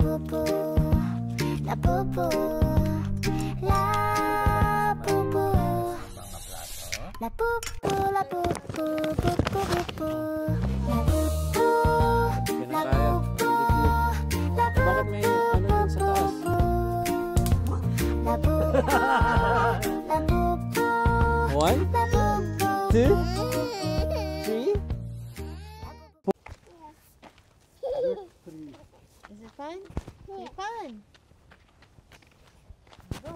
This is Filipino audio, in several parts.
poo poo, la poo poo, la poo poo, la poo poo, la poo poo, poo poo poo poo, la poo poo, la poo poo, la poo Bakit may ano dun sa taas? la poo poo, la poo poo, 1, la poo poo. 2, 3. Is it fun? Yeah. Fun. Go.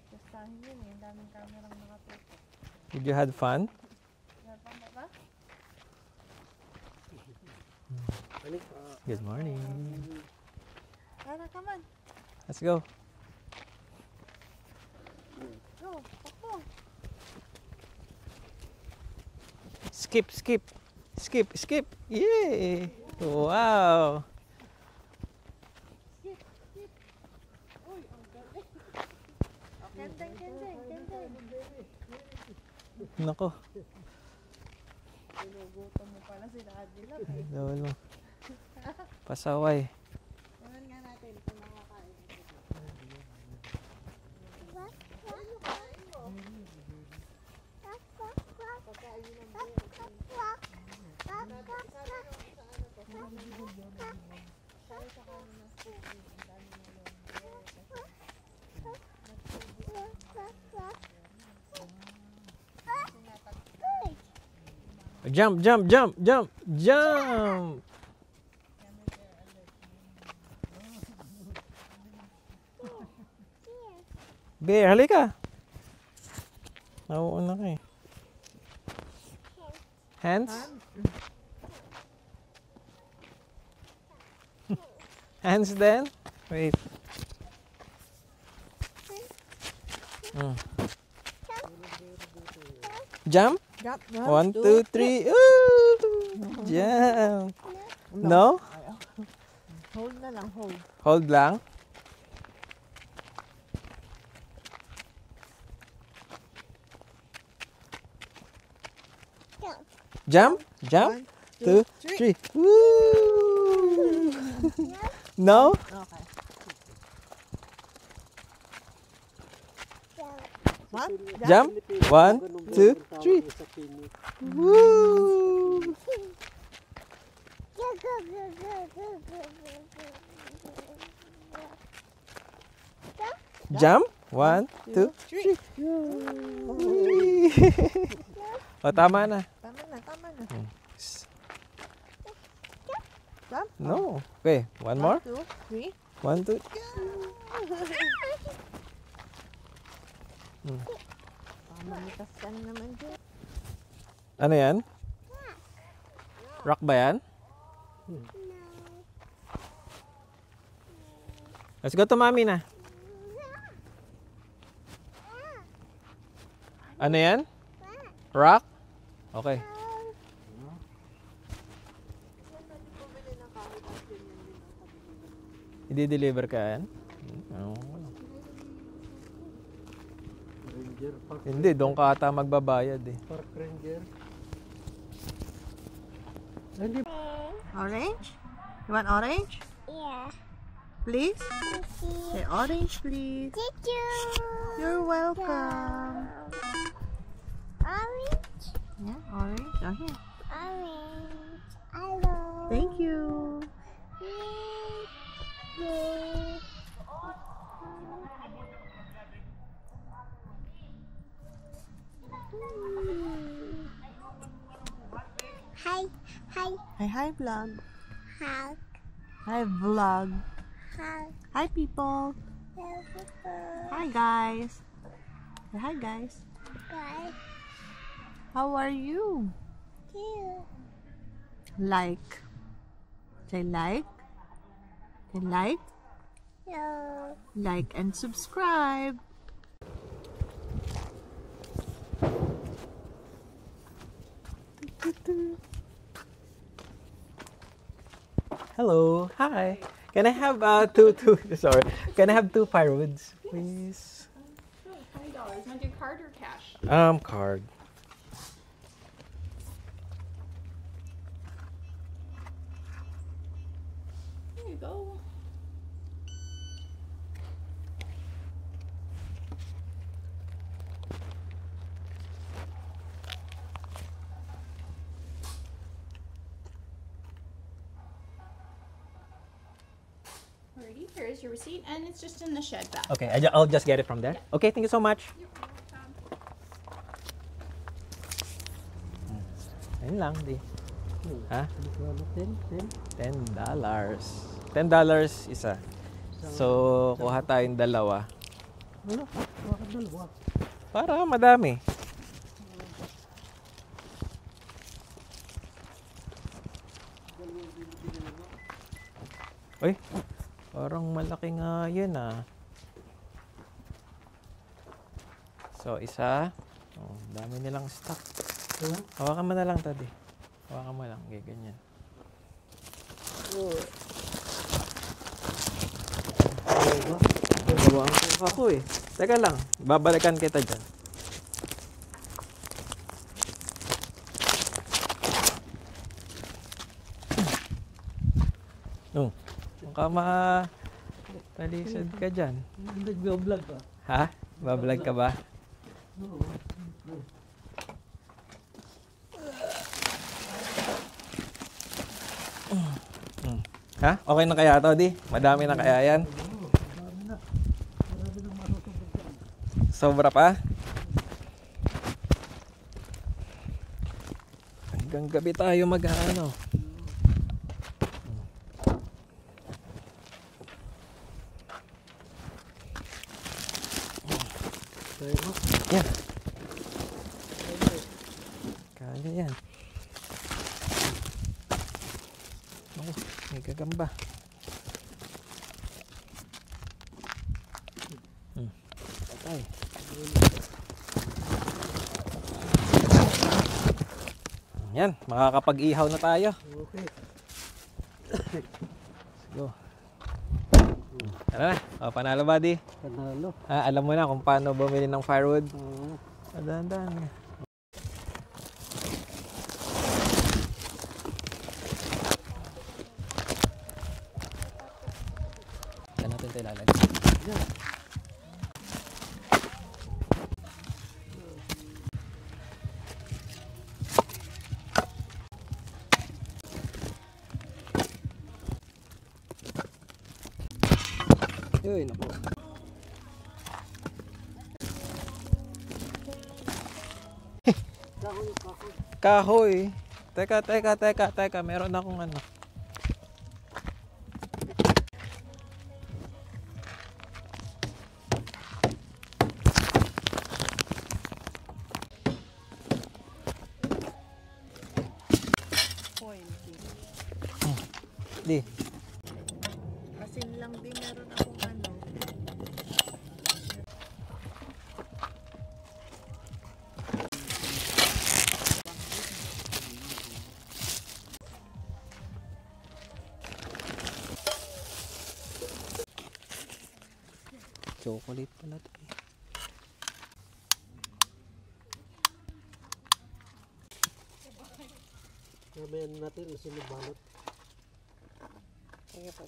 Gustahin yun eh. Ang daming kamerang nakatutok. Did you had fun? Meron mo ba? Good morning. Tara, come on. Let's go. Go. Takbo. Skip, skip. Skip, skip. Yay! Wow! Skip, skip. Uy, ang galing. Kendeng, kendeng, kendeng. Nako. Pinugutom mo pala sila Adilab eh. Lolo. Pasaway. Tingnan nga natin kung makakain. Ano kain mo? Pagkain yun ang bear. Jump, jump, jump, jump, jump! Bear, halika! Nauuna ka eh. Hands? Hands then? Wait. Jump? Jump. 1, 2, 3. Ooh! Jump! No? Hold na lang, hold. Hold lang. Jump? Jump? 2, 3. Woo! No? Okay. One, Jump? 1, 2, 3. Woo! Jump? 1, 2, 3. O, tama na. Tama na, tama na. Jump. No. Okay, one more. 1, 2, 3. 1, 2. Mamamitas ka na naman dyan. Ano yan? Rock ba yan? Let's go to mommy na. Ano yan? Rock? Okay. I-deliver ka yan? Ranger, park, Hindi, doon ka ata magbabayad eh. park ranger. Orange? You want orange? Yeah. Please? Say orange, please. Thank you. You're welcome. Orange. Yeah, orange. Oh, here. Orange. Hello. Thank you. Hi. Hi. Hi, vlog. Hi. Hi, vlog. Hi. Hi, people. Hi, guys. Say hi, guys. Bye. How are you? You. Like. Say like. Say like. No. Like and subscribe. Hello. Hi. Can I have sorry. Can I have 2 firewoods, please? Sure, $20. Want to do card or cash? Card. go. Alrighty, here's your receipt, and it's just in the shed back. Okay, I'll just get it from there. Okay, thank you so much. You're welcome. Ayun lang, di. Ha? $10. $10 isa. So, kuha tayong dalawa. Ano? Bakit dalawa? Para madami. Uy, parang malaki nga yun ah. So, isa. Oh, dami nilang stock. Hawakan mo na lang, Tadi. Hawakan mo lang. Okay, ganyan. Gawa ang kuha ko eh. Teka lang, babalikan kita dyan. No, mukha talisad ka dyan. Nag-vlog ka? Ha? Bablog ka ba? Oo. Ha? Okay na kaya to, Di? Madami na kaya yan? Marami na. Marami na masutubog yan. Sobra pa? Hanggang gabi tayo mag-ano. Kaya mo? Yan. Kaya yan. Oh, may gagamba. Patay. Yan, makakapag-ihaw na tayo. Okay. Let's go. Tara na. O, panalo ba, Di? Panalo. Alam mo na kung paano bumili ng firewood. Oo. Dahan-dahan. Saan natin ito ilalagay? Yan. Uy, naku. Kahoy, kahoy. Kahoy. Teka. Meron akong ano. Di. Asin lang din meron akong ano. Chocolate pala to. Sabayan natin na sinibalot. Sige po.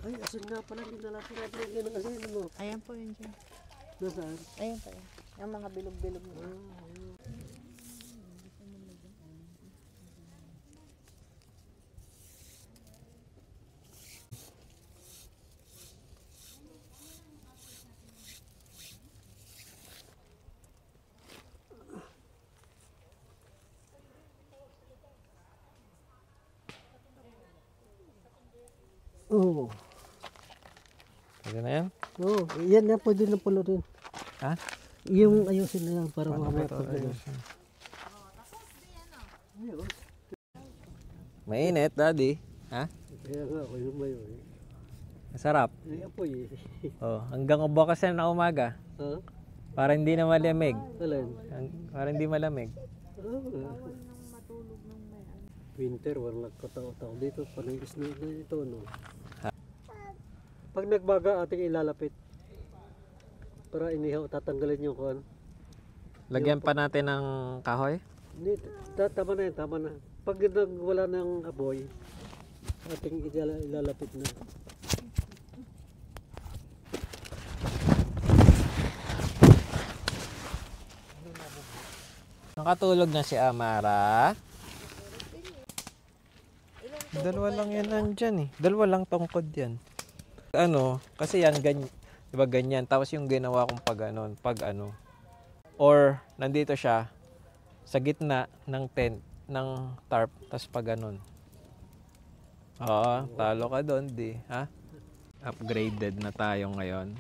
Ay, asin nga pala. Hindi na natin natin ng asin mo. Ayan po yun dyan. Nasaan? Ayan po yun. Yung mga bilog-bilog na. Oo. Pwede na yan? Oo. Yan na pwede na pala rin. Ha? Yung ayusin na lang para Paano mamaya ba ito? pag ano. Ayusin. Ayun. Mainit, Daddy. Ha? Kaya nga ako yung mayo eh. Masarap. Ay, apoy eh. Oh, hanggang bukas na umaga. Ha? Para hindi na malamig. Alin? Para hindi malamig. Winter, walang nagkatao-tao dito. Panay snow na ito, no? Pag nagbaga, ating ilalapit. Para inihaw, tatanggalin yung kuhan. Lagyan pa natin ng kahoy. Hindi, tama na yan, tama na. Pag wala ng aboy, ating ilalapit na. Nakatulog na si Amara. Dalawa lang yan nandyan eh. Dalawa lang tungkod yan. Ano, kasi yan, ganyan, diba ganyan. Tapos yung ginawa kong pag ano. Or, nandito siya, sa gitna ng tent, ng tarp, tapos pag ganon. Oo, talo ka doon, di. Ha? Upgraded na tayo ngayon.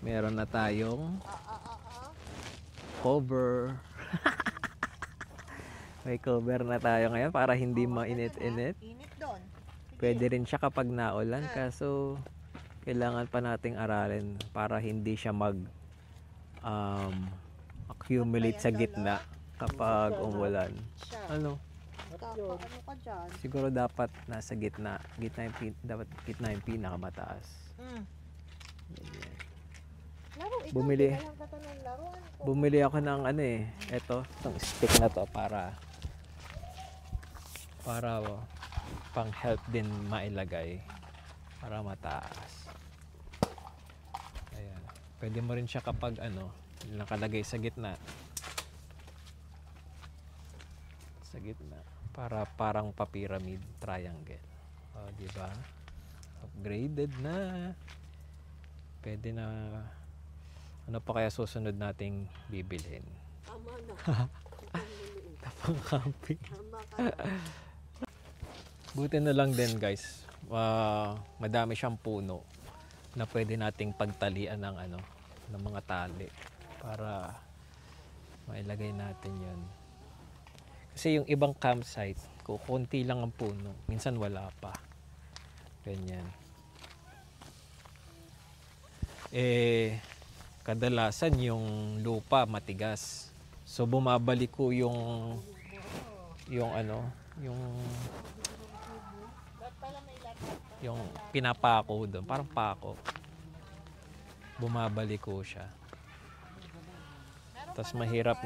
Meron na tayong cover. May cover na tayo ngayon para hindi mainit-init. Init doon. Pwede rin siya kapag naulan, kaso kailangan pa nating aralin para hindi siya accumulate sa gitna kapag umulan. Ano? Ano ka dyan? Siguro dapat nasa gitna. Dapat gitna yung pinakamataas. Ganyan. Laro, ikaw. Bumili. Kailangan ka to ng laruan ko. Bumili ako ng ano eh. Ito, itong stick na to para pang help din mailagay para mataas. Ayan. Pwede mo rin siya kapag ano, nakalagay sa gitna. Sa gitna. Para parang pa-pyramid triangle. O, di ba? Upgraded na. Pwede na. Ano pa kaya susunod nating bibilhin? Tama na. Tapang camping. Tama ka na. Buti na lang din guys. Madami siyang puno na pwede nating pagtalian ng ano, ng mga tali para mailagay natin 'yon. Kasi yung ibang campsite, konti lang ang puno, minsan wala pa. Ganyan. Kadalasan yung lupa matigas. So bumabalik ko yung pinapako doon, parang pako. Bumabalik ko siya. Tapos mahirap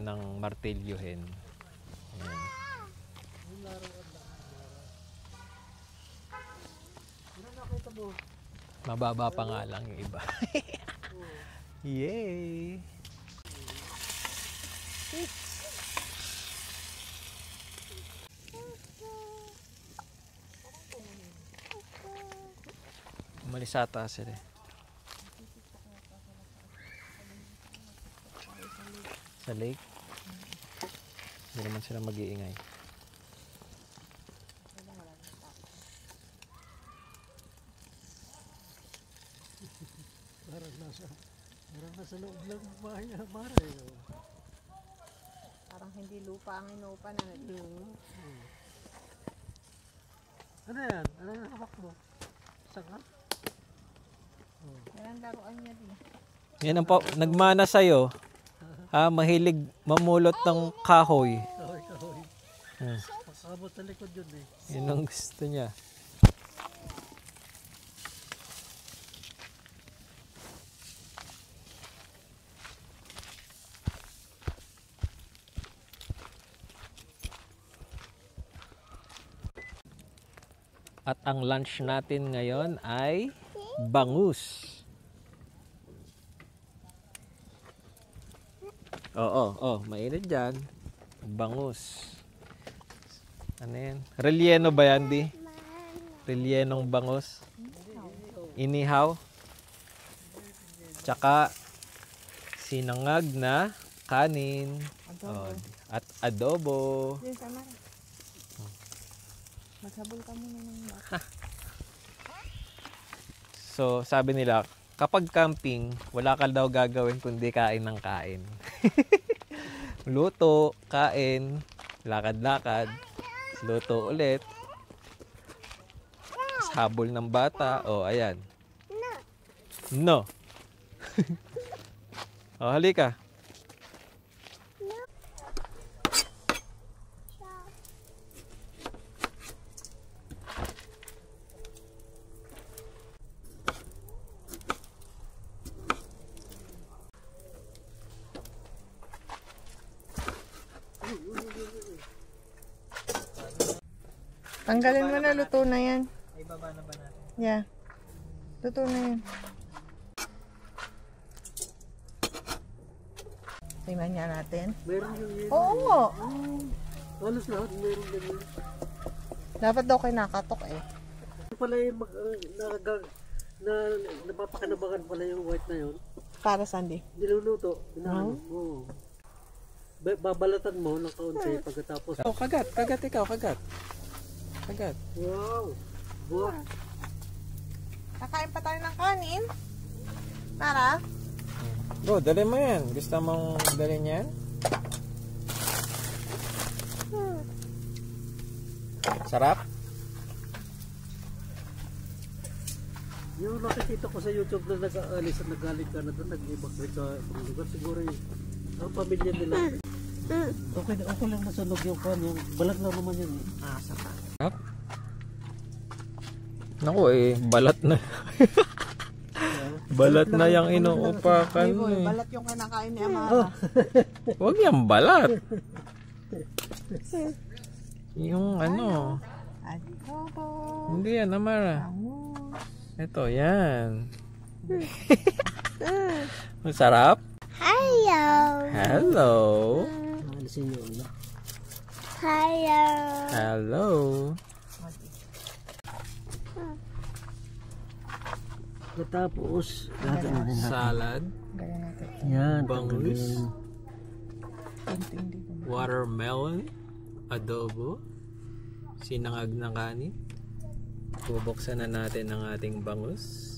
ng martilyohin. Ayan. Mababa pa nga lang yung iba. Yay! Umalis ata sila. Sa lake? Hindi naman sila mag-iingay. Parang nasa loob lang ng bahay na Mara. Parang hindi lupa ang inupa na. Ano yan? Ano yung hawak mo? Saka? Yan ang laruan niya din. Yan ang nagmana sa'yo. Mahilig mamulot ng kahoy. Kahoy. Pakabot sa likod yun eh. Yun ang gusto niya. At ang lunch natin ngayon ay bangus. Mainit dyan. Bangus. Ano yan? Relleno ba yan, Di? Rellenong bangus. Inihaw. Tsaka sinangag na kanin. At adobo. Yes, Amara. Maghabol ka muna ng bata. So, sabi nila, kapag camping, wala ka daw gagawin kundi kain ng kain. Luto, kain, lakad-lakad, luto ulit. Habol ng bata. Ayan. No. Halika. Tanggalin mo na, luto na yan. Ay, baba na ba natin? Yeah. Luto na yan. Tingnan niya natin. Meron yung yun. Oo. Halos lahat meron ganyan. Dapat daw kinakatok eh. Ito pala yung napapakinabangan pala yung white na yun. Para Sandy. Niluluto. Oo. Babalatan mo ng kaunti pagkatapos. Oh, kagat ikaw, kagat. Wow! Wow! Kakain pa tayo ng kanin. Para? Go, dali mo yan. Gusto mong dalhin yan? Sarap? Yung nakikita ko sa YouTube na nag-aalis at nagaling ka na doon, nag-ibag sa ibang lugar, siguro ang pamilya nila. Okay lang nasunog yung pan, yung balag na naman yun. Sarap? Naku balat na. Balat na yung inuupakan eh. Balat yung kinakain ni Amara. Huwag yung balat. Yung ano. Adobo. Hindi yan, Amara. Ito, yan. Masarap? Hello. Alisin nyo ulit. Hello. Tapos, Salad. yan. Bangus. Watermelon. Adobo. Sinangag na kanin. Bubuksan na natin ang ating bangus.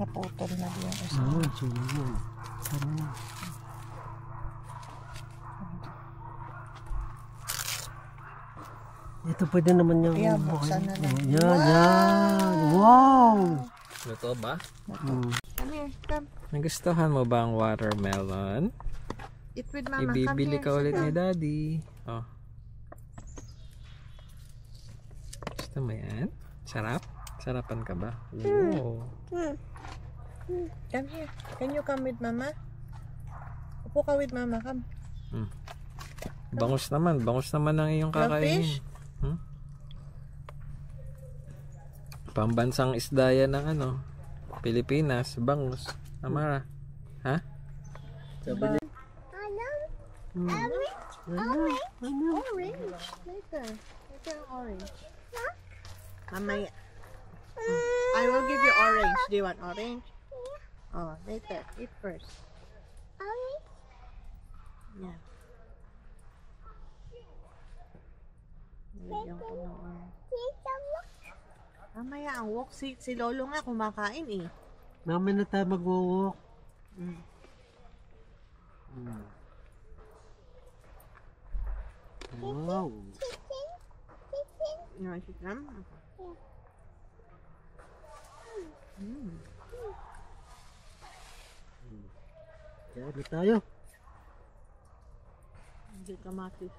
Naputol na yung isa. Ito pwede naman yung... Kaya buksan na lang. Yan! Wow! Luto ba? Come here, come. Nagustuhan mo ba ang watermelon? Eat with mama. Ibibili Come ka here, ulit sit ni down. Daddy. Oh. Gusto mo yan? Sarap? Sarapan ka ba? Wow. Come here. Can you come with mama? Upo ka with mama. Come. Bangus naman ang iyong Love kakainin. fish? Pambansang isda yan ng ano, Pilipinas, bangus. Amara. Ha? Orange. Later. Later orange. Mamaya. I will give you orange. Do you want orange? Oh, later. Eat first. Yeah. Lagyan ko ng orange. Mamaya ang walk. Si Lolo nga kumakain eh. Namin na tayo mag-walk. Wow! You want to eat them? Kaya di tayo. Hindi kamatis.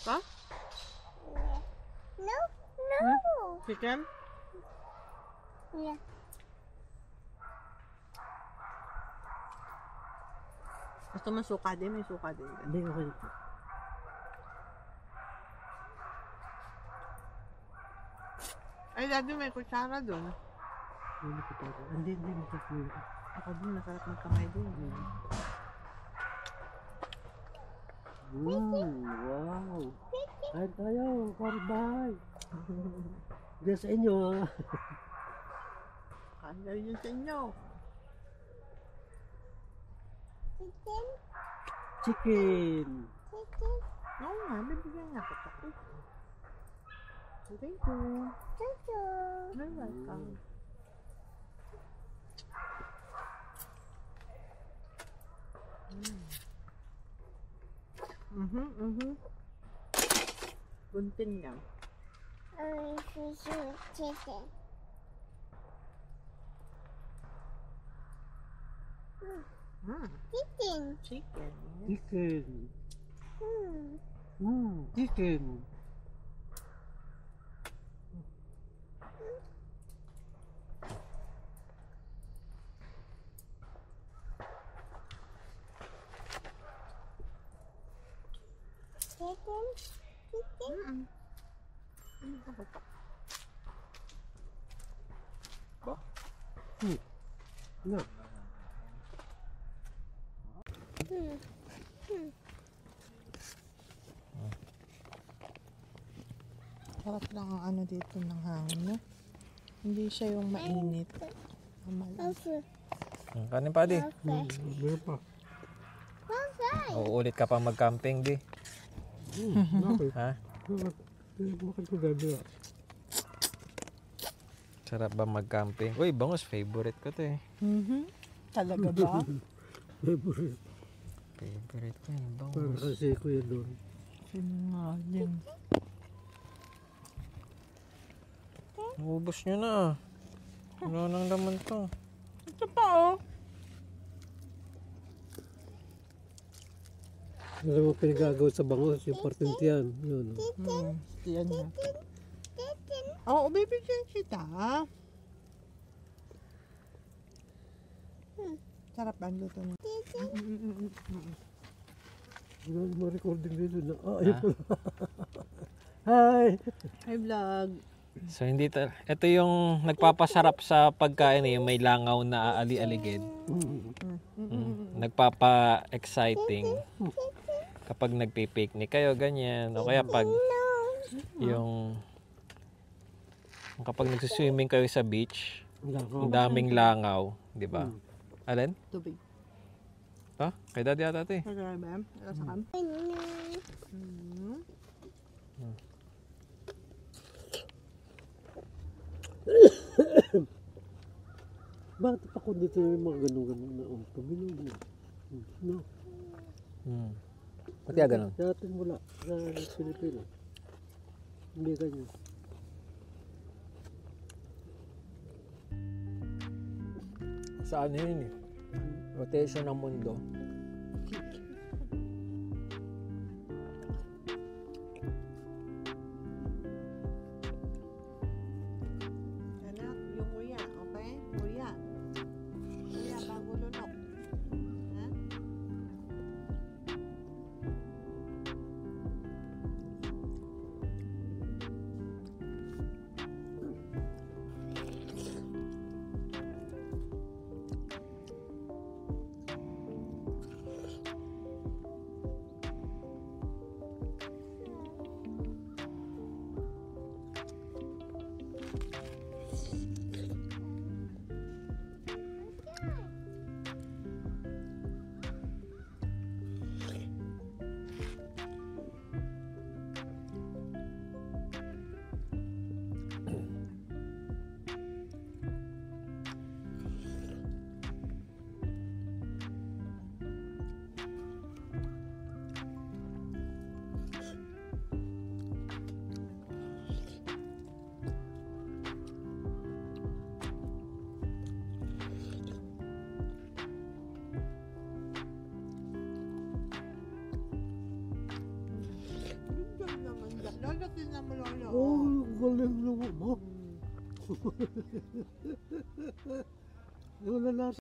Pa? Chicken? Gusto mo suka din? May suka din. Hindi, okay ito. Ay, daddy, may kutsara doon. Hindi, magkakulit. Ako din, masarap magkamay din. Wow! Kain tayo, bye-bye! Diyan sa inyo, ha? Kaya yun sa inyo. Chicken! Oo nga, bibigyan niya kita. Thank you. You're welcome. Buntin lang. Chicken. Chicken! Chicken! Na. Sarap lang ang ano dito ng hangin, no? Hindi siya yung mainit. Kanin pa, di. Meron pa. Uulit ka pa mag-camping, di. Bakit? Ha? Bakit ko gagawin? Sarap ba mag-camping? Uy, bangus. Favorite ko to eh. Talaga ba? Favorite. Favorite ko yung Para bangus. kasi ko yan doon. Sinungaling. Ubus nyo na. Ano nang laman to? Ito pa, oh. Alam mo pinagagawa sa bangos, yung partente yan. Yun. Yan yan. Oo, bibigyan kita. Sarap ang luto niya. Wala naman recording dito na. Ah, ayun pala. Hi! Hi, vlog. So hindi ito yung nagpapasarap sa pagkain eh, yung may langaw na aali-aligid. Nagpapa-exciting kapag nagpi-picnic kayo ganyan o kaya pag yung kapag nagsuswimming kayo sa beach, ang daming langaw, di ba? Alin? Tubig. Ha? Kay daddy ata ito eh. Kaya ba? Kasakam? Bakit pa kung dito yung mga ganun-ganun na pamilog mo? No. Pati ganun. Sa atin wala. Sa Pilipino. Hindi ganyan. Sa ano yun eh? Rotation ng mundo. Anak, yung uya, okay? Uya. Uya, bago lunok. Ha? Lolo, tingnan mo, Lolo. Oh, galing naman mo. Wala na